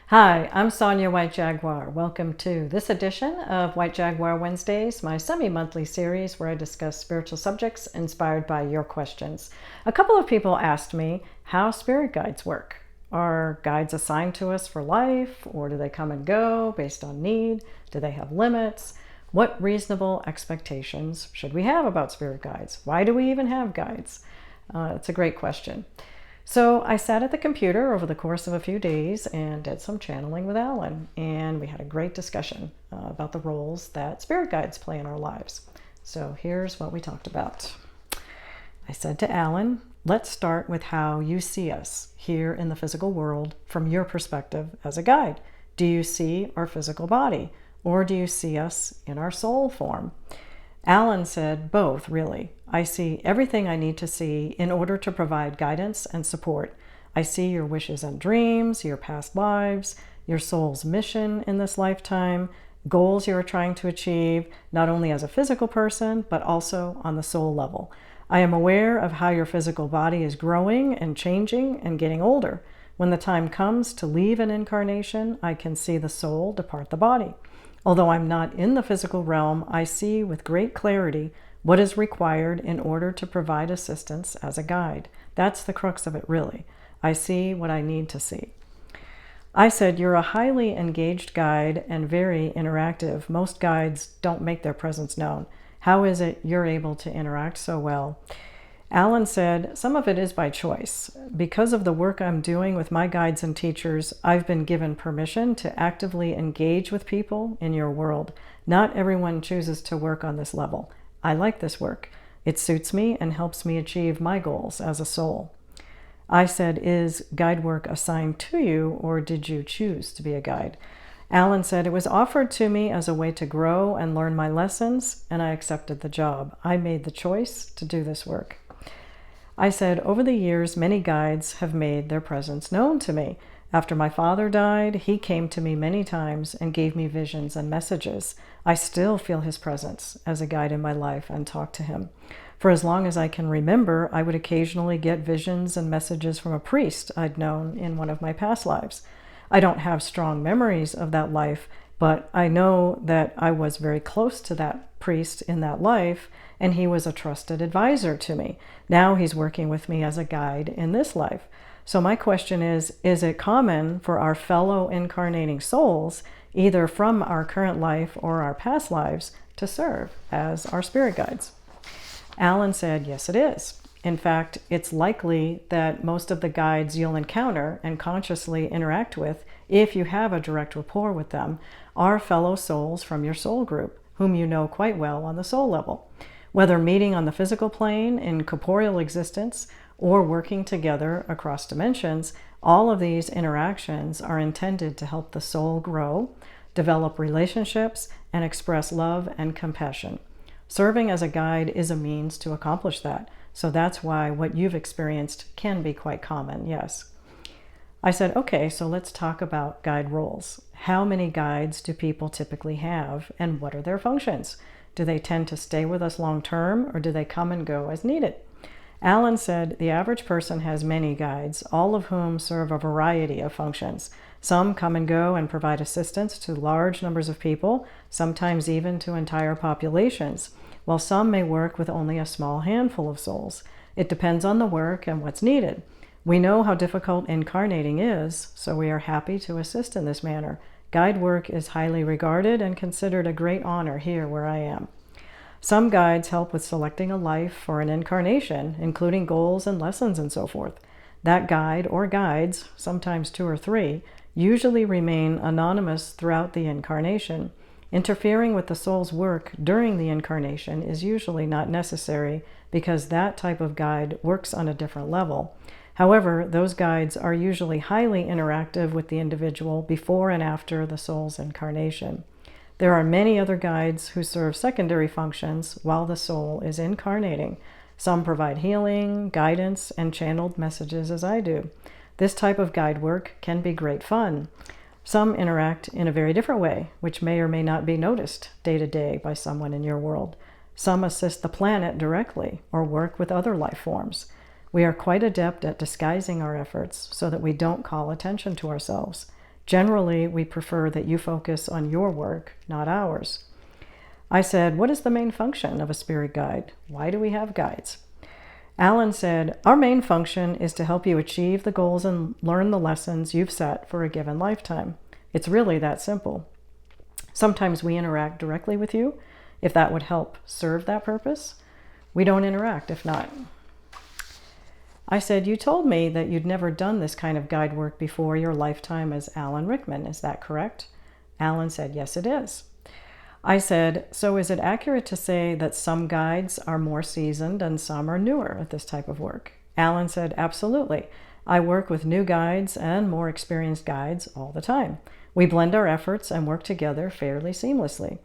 Hi, I'm Sonya White Jaguar. Welcome to this edition of White Jaguar Wednesdays, my semi-monthly series where I discuss spiritual subjects inspired by your questions. A couple of people asked me how spirit guides work. Are guides assigned to us for life, or do they come and go based on need? Do they have limits? What reasonable expectations should we have about spirit guides? Why do we even have guides? It's a great question. So I sat at the computer over the course of a few days and did some channeling with Alan, and we had a great discussion about the roles that spirit guides play in our lives. So here's what we talked about. I said to Alan, let's start with how you see us here in the physical world from your perspective as a guide. Do you see our physical body, or do you see us in our soul form? Alan said both, really. I see everything I need to see in order to provide guidance and support. I see your wishes and dreams, your past lives, your soul's mission in this lifetime, goals you are trying to achieve, not only as a physical person, but also on the soul level. I am aware of how your physical body is growing and changing and getting older. When the time comes to leave an incarnation, I can see the soul depart the body. Although I'm not in the physical realm, I see with great clarity what is required in order to provide assistance as a guide. That's the crux of it, really. I see what I need to see. I said, you're a highly engaged guide and very interactive. Most guides don't make their presence known. How is it you're able to interact so well? Alan said, some of it is by choice. Because of the work I'm doing with my guides and teachers, I've been given permission to actively engage with people in your world. Not everyone chooses to work on this level. I like this work. It suits me and helps me achieve my goals as a soul. I said, is guide work assigned to you, or did you choose to be a guide? Alan said, it was offered to me as a way to grow and learn my lessons, and I accepted the job. I made the choice to do this work. I said, over the years, many guides have made their presence known to me. After my father died, he came to me many times and gave me visions and messages. I still feel his presence as a guide in my life and talk to him. For as long as I can remember, I would occasionally get visions and messages from a priest I'd known in one of my past lives. I don't have strong memories of that life, but I know that I was very close to that priest in that life, and he was a trusted advisor to me. Now he's working with me as a guide in this life. So my question is it common for our fellow incarnating souls, either from our current life or our past lives, to serve as our spirit guides? Alan said, yes, it is. In fact, it's likely that most of the guides you'll encounter and consciously interact with, if you have a direct rapport with them, are fellow souls from your soul group, whom you know quite well on the soul level. Whether meeting on the physical plane in corporeal existence or working together across dimensions, all of these interactions are intended to help the soul grow, develop relationships, and express love and compassion. Serving as a guide is a means to accomplish that. So that's why what you've experienced can be quite common, yes. I said, okay, so let's talk about guide roles. How many guides do people typically have, and what are their functions? Do they tend to stay with us long term, or do they come and go as needed? Alan said the average person has many guides, all of whom serve a variety of functions. Some come and go and provide assistance to large numbers of people, sometimes even to entire populations, while some may work with only a small handful of souls. It depends on the work and what's needed. We know how difficult incarnating is, so we are happy to assist in this manner. Guide work is highly regarded and considered a great honor here where I am. Some guides help with selecting a life for an incarnation, including goals and lessons and so forth. That guide or guides, sometimes 2 or 3, usually remain anonymous throughout the incarnation. Interfering with the soul's work during the incarnation is usually not necessary because that type of guide works on a different level. However, those guides are usually highly interactive with the individual before and after the soul's incarnation. There are many other guides who serve secondary functions while the soul is incarnating. Some provide healing, guidance, and channeled messages as I do. This type of guide work can be great fun. Some interact in a very different way, which may or may not be noticed day to day by someone in your world. Some assist the planet directly or work with other life forms. We are quite adept at disguising our efforts so that we don't call attention to ourselves. Generally, we prefer that you focus on your work, not ours. I said, what is the main function of a spirit guide? Why do we have guides? Alan said, our main function is to help you achieve the goals and learn the lessons you've set for a given lifetime. It's really that simple. Sometimes we interact directly with you, if that would help serve that purpose. We don't interact if not. I said, you told me that you'd never done this kind of guide work before your lifetime as Alan Rickman. Is that correct? Alan said, yes, it is. I said, so is it accurate to say that some guides are more seasoned and some are newer at this type of work? Alan said, absolutely. I work with new guides and more experienced guides all the time. We blend our efforts and work together fairly seamlessly.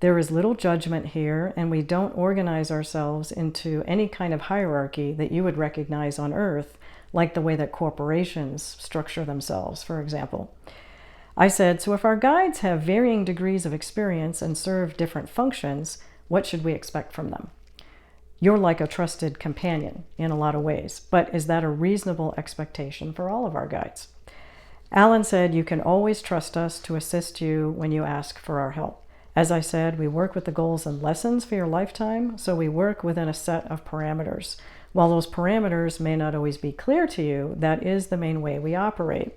There is little judgment here, and we don't organize ourselves into any kind of hierarchy that you would recognize on Earth, like the way that corporations structure themselves, for example. I said, so if our guides have varying degrees of experience and serve different functions, what should we expect from them? You're like a trusted companion in a lot of ways, but is that a reasonable expectation for all of our guides? Alan said, you can always trust us to assist you when you ask for our help. As I said, we work with the goals and lessons for your lifetime, so we work within a set of parameters. While those parameters may not always be clear to you, that is the main way we operate.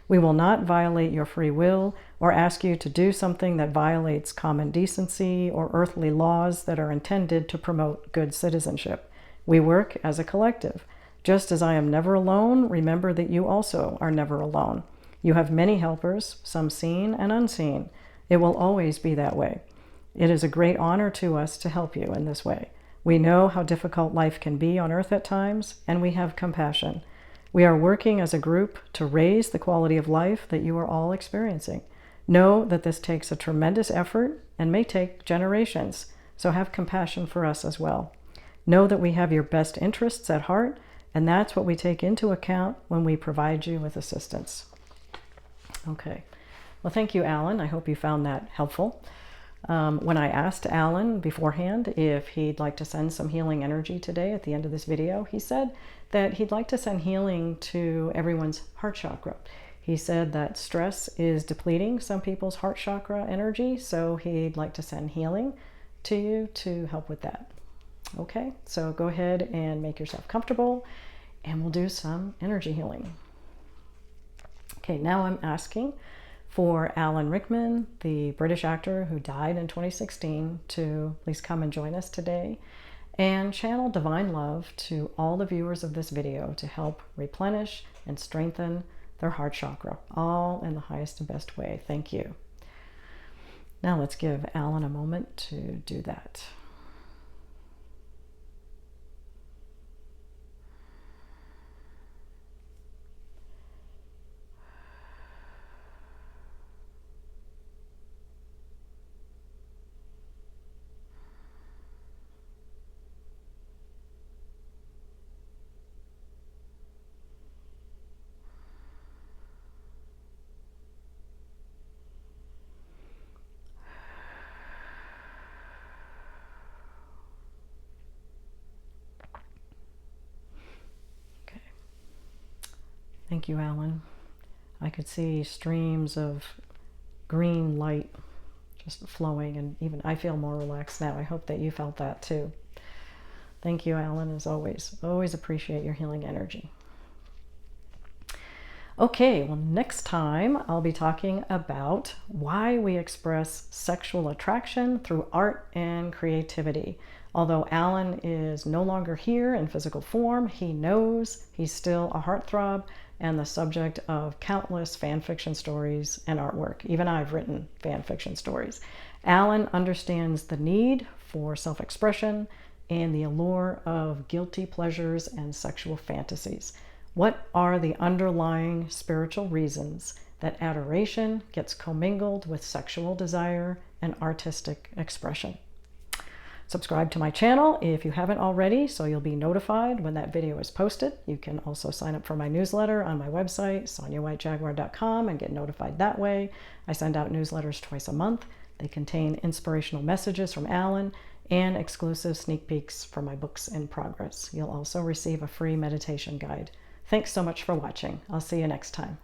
We will not violate your free will or ask you to do something that violates common decency or earthly laws that are intended to promote good citizenship. We work as a collective. Just as I am never alone, remember that you also are never alone. You have many helpers, some seen and unseen. It will always be that way. It is a great honor to us to help you in this way. We know how difficult life can be on Earth at times, and we have compassion. We are working as a group to raise the quality of life that you are all experiencing. Know that this takes a tremendous effort and may take generations, so have compassion for us as well. Know that we have your best interests at heart, and that's what we take into account when we provide you with assistance. Okay. Well, thank you, Alan. I hope you found that helpful. When I asked Alan beforehand if he'd like to send some healing energy today at the end of this video, he said that he'd like to send healing to everyone's heart chakra. He said that stress is depleting some people's heart chakra energy, so he'd like to send healing to you to help with that. Okay, so go ahead and make yourself comfortable, and we'll do some energy healing. Okay, now I'm asking for Alan Rickman, the British actor who died in 2016, to please come and join us today and channel divine love to all the viewers of this video to help replenish and strengthen their heart chakra, all in the highest and best way. Thank you. Now let's give Alan a moment to do that. Thank you, Alan. I could see streams of green light just flowing, and even I feel more relaxed now. I hope that you felt that too. Thank you, Alan, as always. Always appreciate your healing energy. Okay, well, next time I'll be talking about why we express sexual attraction through art and creativity. Although Alan is no longer here in physical form, he knows he's still a heartthrob and the subject of countless fan fiction stories and artwork. Even I've written fan fiction stories. Alan understands the need for self-expression and the allure of guilty pleasures and sexual fantasies. What are the underlying spiritual reasons that adoration gets commingled with sexual desire and artistic expression? Subscribe to my channel if you haven't already, so you'll be notified when that video is posted. You can also sign up for my newsletter on my website, SONYA'S.com, and get notified that way. I send out newsletters twice a month. They contain inspirational messages from Alan and exclusive sneak peeks from my books in progress. You'll also receive a free meditation guide. Thanks so much for watching. I'll see you next time.